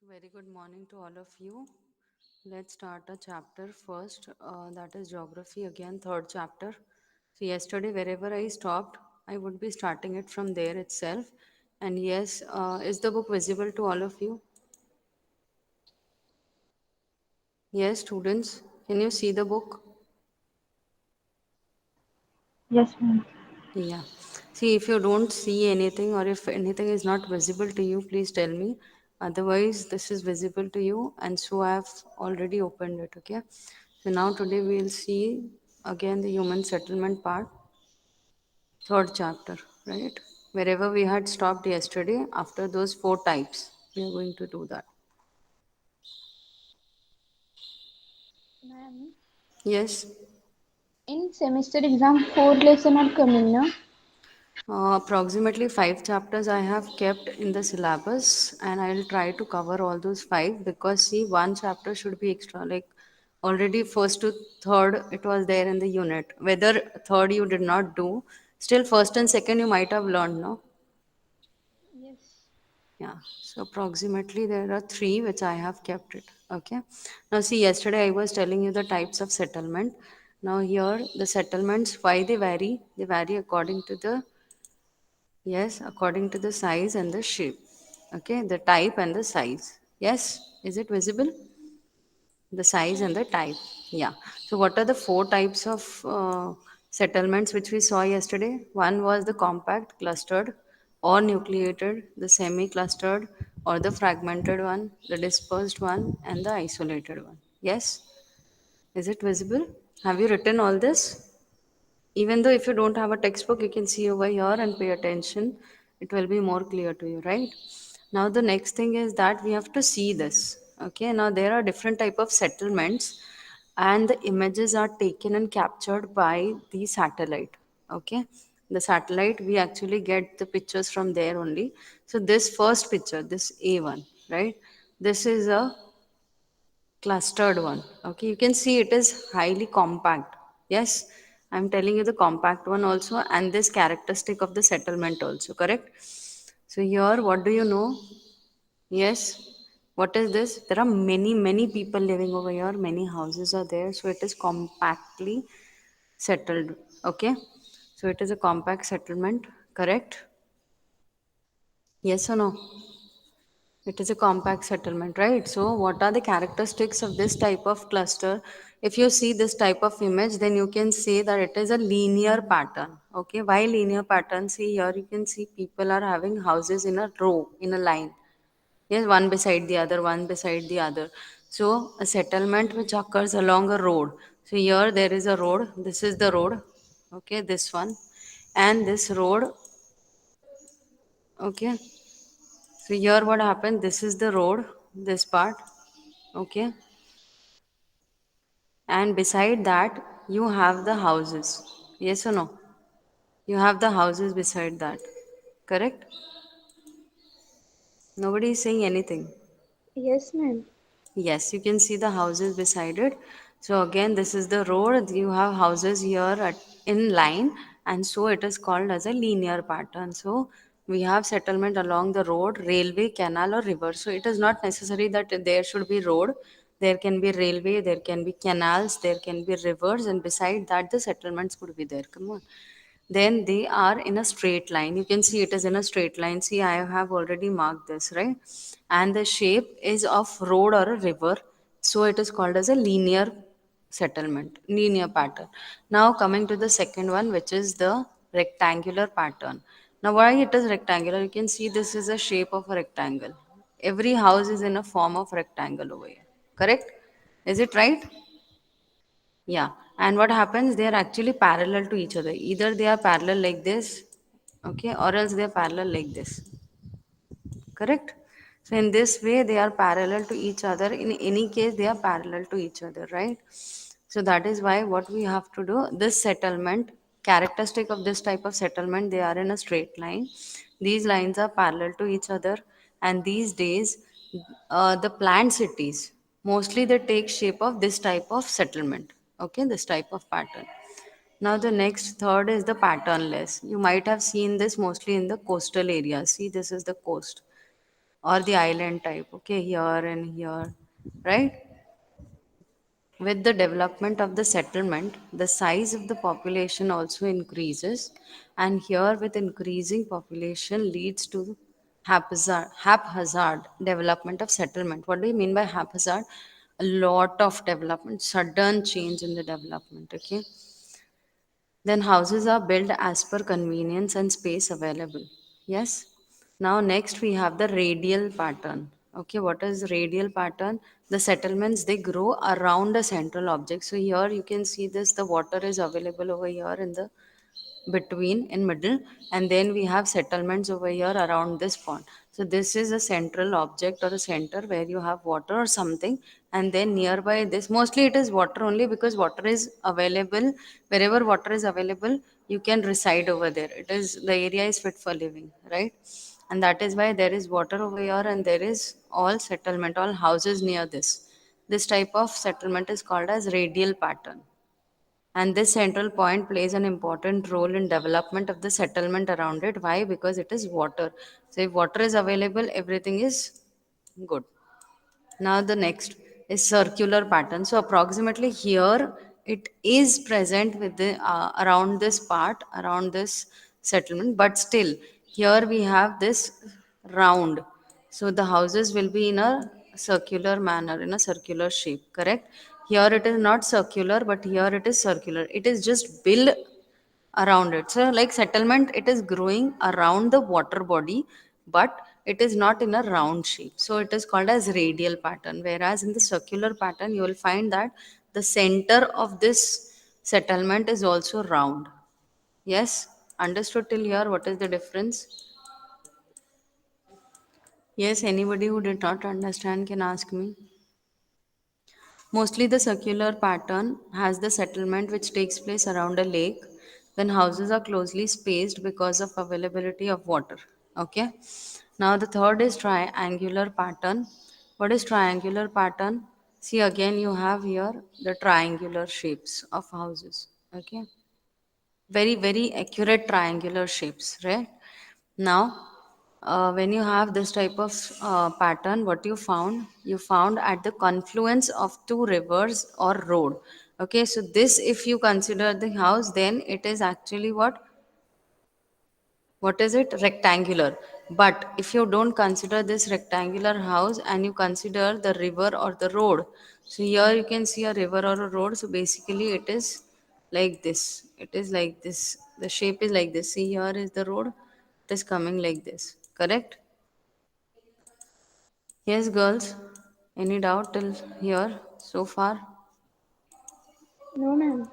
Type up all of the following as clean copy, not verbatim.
So, very good morning to all of you. Let's start a chapter first, that is geography again, third chapter. So, yesterday, wherever I stopped, I would be starting it from there itself. And yes, is the book visible to all of you? Yes, students, can you see the book? Yes, ma'am. Yeah. See, if you don't see anything or if anything is not visible to you, please tell me. Otherwise, this is visible to you, and so I have already opened it. Okay. So now today we will see again the human settlement part, third chapter, right? Wherever we had stopped yesterday, after those four types, we are going to do that. Ma'am, Yes. in semester exam, four lesson are coming, na? Approximately five chapters I have kept in the syllabus, and I'll try to cover all those five because see, one chapter should be extra. Like already first to third, it was there in the unit. Whether third you did not do, still first and second you might have learned, no? Yes. Yeah. So approximately there are three which I have kept it. Okay. Now see, yesterday I was telling you the types of settlement. Now here the settlements, why they vary? They vary according to the Yes, according to the size and the shape. Okay, the type and the size. Yes, is it visible? The size and the type. Yeah. So, what are the four types of settlements which we saw yesterday? One was the compact, clustered, or nucleated, the semi clustered, or the fragmented one, the dispersed one, and the isolated one. Yes, is it visible? Have you written all this? Even though if you don't have a textbook, you can see over here and pay attention. It will be more clear to you, right? Now the next thing is that we have to see this. Okay, now there are different type of settlements, and the images are taken and captured by the satellite. Okay, the satellite, we actually get the pictures from there only. So this first picture, this A1, right? This is a clustered one. Okay, you can see it is highly compact. Yes, I'm telling you the compact one also, and this characteristic of the settlement also, correct? So here, what do you know? Yes, what is this? There are many people living over here, many houses are there, so it is compactly settled. Okay, so it is a compact settlement, correct? Yes or no? It is a compact settlement, right? So, what are the characteristics of this type of cluster? If you see this type of image, then you can say that it is a linear pattern. Okay, why linear pattern? See here, you can see people are having houses in a row, in a line. Yes, one beside the other, one beside the other. So, a settlement which occurs along a road. So, here there is a road. This is the road. Okay, this one. And this road. Okay, so here what happened? This is the road, this part. Okay, and beside that you have the houses. Yes or no? You have the houses beside that. Correct? Nobody is saying anything. Yes, ma'am. Yes, you can see the houses beside it. So again, this is the road. You have houses here in line, and so it is called as a linear pattern. So we have settlement along the road, railway, canal, or river. So it is not necessary that there should be road. There can be railway, there can be canals, there can be rivers, and beside that the settlements could be there. Come on, then they are in a straight line. You can see it is in a straight line. See, I have already marked this, right? And the shape is of road or a river, so it is called as a linear settlement, linear pattern. Now coming to the second one, which is the rectangular pattern. Now why it is rectangular? You can see this is a shape of a rectangle. Every house is in a form of rectangle over here, correct? Is it right? Yeah. And what happens? They are actually parallel to each other. Either they are parallel like this, okay, or else they are parallel like this. Correct? So in this way, they are parallel to each other. In any case, they are parallel to each other, right? So that is why what we have to do, this settlement, characteristic of this type of settlement, they are in a straight line. These lines are parallel to each other, and these days, the planned cities mostly they take shape of this type of settlement. Okay, this type of pattern. Now the next third is the patternless. You might have seen this mostly in the coastal areas. See, this is the coast. or the island type. Okay, here and here, right? With the development of the settlement, the size of the population also increases, and here, with increasing population, leads to haphazard development of settlement. What do you mean by haphazard? A lot of development, sudden change in the development. Okay, then houses are built as per convenience and space available. Yes. Now next we have the radial pattern. Okay, what is radial pattern? The settlements, they grow around a central object. So here you can see this, the water is available over here in the between in middle, and then we have settlements over here around this pond. So this is a central object or a center where you have water or something, and then nearby this, mostly it is water only, because water is available. Wherever water is available, you can reside over there. It is, the area is fit for living, right? And that is why there is water over here, and there is all settlement, all houses near this type of settlement is called as radial pattern. And this central point plays an important role in development of the settlement around it. Why? Because it is water. So if water is available, everything is good. Now the next is circular pattern. So approximately here it is present with the around this part, around this settlement, but still here we have this round. So the houses will be in a circular manner, in a circular shape, correct? Here it is not circular, but here it is circular. It is just built around it. So, like settlement, it is growing around the water body, but it is not in a round shape. So, it is called as radial pattern. Whereas in the circular pattern, you will find that the center of this settlement is also round. Yes, understood till here? What is the difference? Yes, anybody who did not understand can ask me. Mostly the circular pattern has the settlement which takes place around a lake when houses are closely spaced because of availability of water. Okay. Now the third is triangular pattern. What is triangular pattern? See, again you have here the triangular shapes of houses. Okay. Very, very accurate triangular shapes, right? Now, when you have this type of pattern, what you found? You found at the confluence of two rivers or road. Okay, so this, if you consider the house, then it is actually what is it? Rectangular. But if you don't consider this rectangular house and you consider the river or the road, so here you can see a river or a road. So basically, it is like this. It is like this. The shape is like this. See, here is the road. It is coming like this. Correct? Yes, girls. Any doubt till here so far? No, ma'am.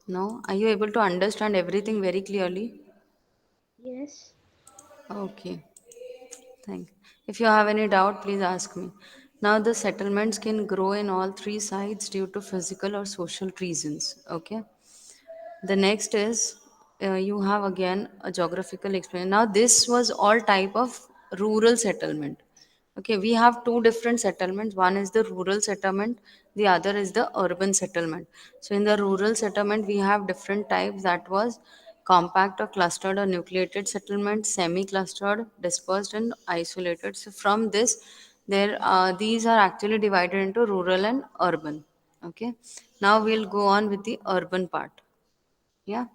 No? Are you able to understand everything very clearly? Yes. Okay. Thank. If you have any doubt, please ask me. Now, the settlements can grow in all three sides due to physical or social reasons. Okay. The next is you have again a geographical explanation. Now, this was all type of rural settlement. Okay, we have two different settlements. One is the rural settlement, the other is the urban settlement. So, in the rural settlement, we have different types. That was compact or clustered or nucleated settlement, semi-clustered, dispersed, and isolated. So, from this, these are actually divided into rural and urban. Okay, now we'll go on with the urban part. Yeah.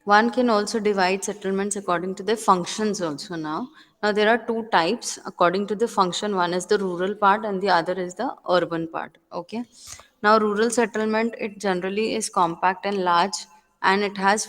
One can also divide settlements according to their functions also now. Now there are two types according to the function. One is the rural part and the other is the urban part. Okay. Now rural settlement, it generally is compact and large, and it has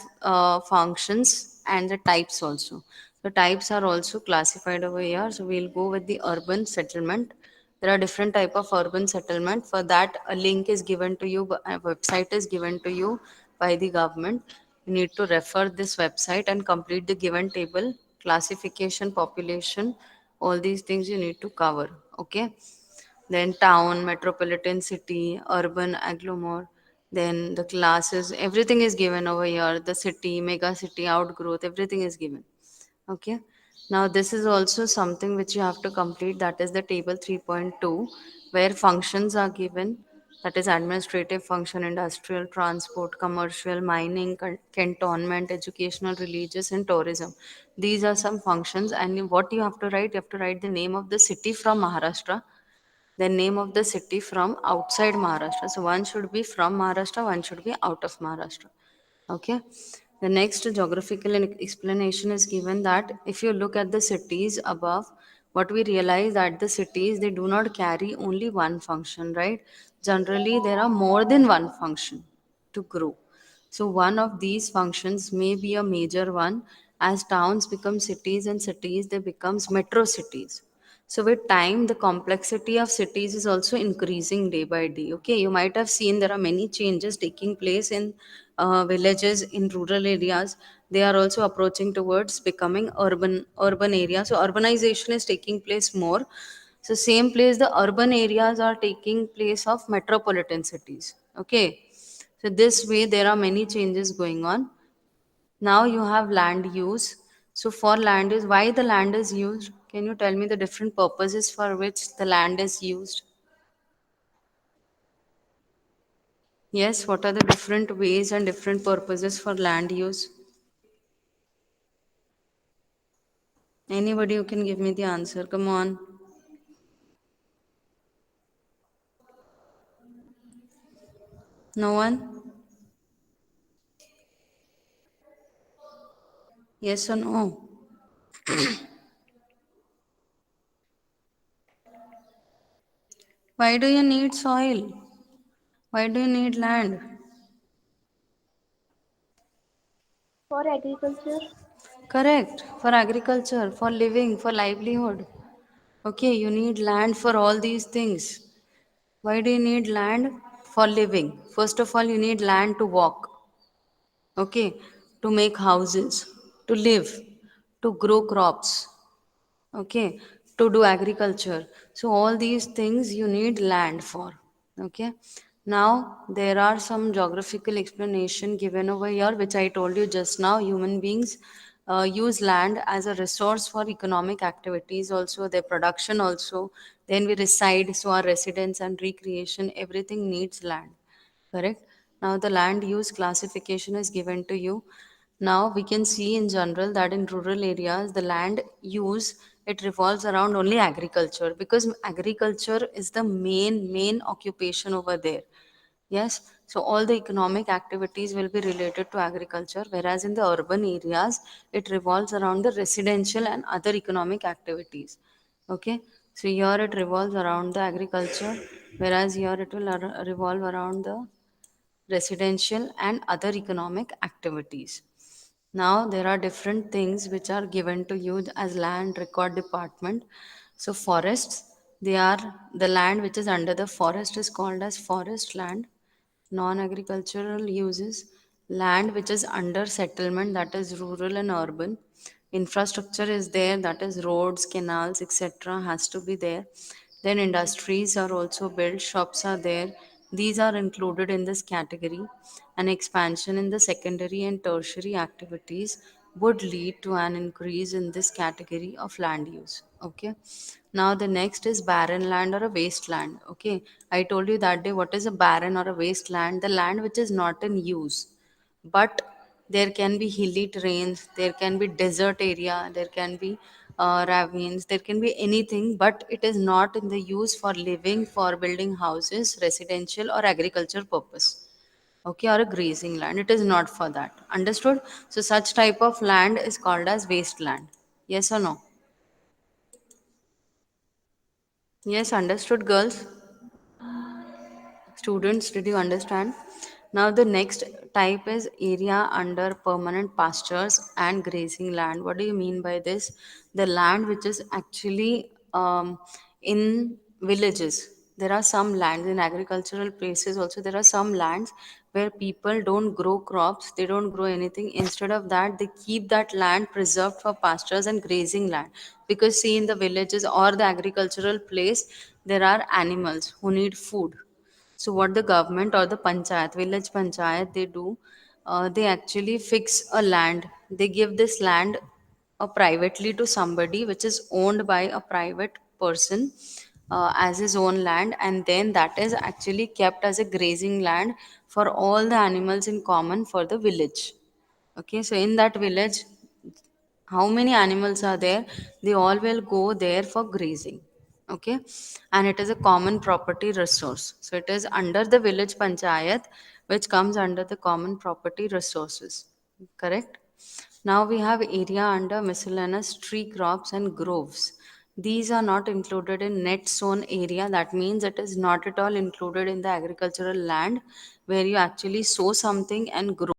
functions and the types also. The types are also classified over here. So we'll go with the urban settlement. There are different type of urban settlement. For that, a link is given to you, a website is given to you by the government. You need to refer this website and complete the given table, classification, population, all these things you need to cover. Okay. Then town, metropolitan city, urban agglomer, then the classes, everything is given over here. The city, mega city, outgrowth, everything is given. Okay. Now this is also something which you have to complete. That is the table 3.2, where functions are given. that is administrative function, industrial, transport, commercial, mining, cantonment, educational, religious, and tourism. These are some functions. And what you have to write, you have to write the name of the city from Maharashtra, the name of the city from outside Maharashtra. So one should be from Maharashtra, one should be out of Maharashtra. Okay. The next geographical explanation is given that if you look at the cities above, what we realize that the cities, they do not carry only one function, right? Generally, there are more than one function to grow. So one of these functions may be a major one. As towns become cities and cities they becomes metro cities. So with time, the complexity of cities is also increasing day by day. Okay, you might have seen there are many changes taking place in villages, in rural areas. They are also approaching towards becoming urban areas. So urbanization is taking place more. So same place, the urban areas are taking place of metropolitan cities. Okay, so this way there are many changes going on. Now you have land use. So for land use, why the land is used? Can you tell me the different purposes for which the land is used? Yes, what are the different ways and different purposes for land use? Anybody who can give me the answer, come on. No one? Yes or no? Why do you need soil? Why do you need land? For agriculture. Correct. For agriculture, for living, for livelihood. Okay, you need land for all these things. Why do you need land? For living. First of all, you need land to walk, okay, to make houses, to live, to grow crops, okay, to do agriculture. So, all these things you need land for, okay. Now, there are some geographical explanation given over here, which I told you just now. Human beings use land as a resource for economic activities, also their production, also. Then we reside, so our residence and recreation, everything needs land. Correct. Now the land use classification is given to you. Now we can see in general that in rural areas the land use, it revolves around only agriculture, because agriculture is the main occupation over there. Yes, so all the economic activities will be related to agriculture, whereas in the urban areas it revolves around the residential and other economic activities. Okay, so here it revolves around the agriculture, whereas here it will revolve around the residential and other economic activities. Now there are different things which are given to you as land record department. So forests, they are the land which is under the forest is called as forest land. Non-agricultural uses, land which is under settlement, that is rural and urban. Infrastructure is there, that is roads, canals, etc. has to be there. Then industries are also built, shops are there. These are included in this category. An expansion in the secondary and tertiary activities would lead to an increase in this category of land use. Okay. Now the next is barren land or a wasteland. Okay. I told you that day what is a barren or a wasteland? The land which is not in use. But there can be hilly terrains, there can be desert area, there can be ravines, there can be anything, but it is not in the use for living, for building houses, residential or agriculture purpose. Okay, or a grazing land, it is not for that. Understood? So such type of land is called as wasteland. Yes or no? Yes, understood, girls. Students, did you understand? Now the next type is area under permanent pastures and grazing land. What do you mean by this? The land which is actually in villages. There are some lands in agricultural places also. There are some lands where people don't grow crops, they don't grow anything. Instead of that, they keep that land preserved for pastures and grazing land. Because see, in the villages or the agricultural place, there are animals who need food. So what the government or the panchayat, village panchayat, they do, they actually fix a land. They give this land privately to somebody, which is owned by a private person. as his own land, and then that is actually kept as a grazing land for all the animals in common for the village. Okay, so in that village, how many animals are there? They all will go there for grazing. Okay, and it is a common property resource, so it is under the village panchayat, which comes under the common property resources. Correct. Now we have area under miscellaneous tree crops and groves. These are not included in net sown area. That means it is not at all included in the agricultural land where you actually sow something and grow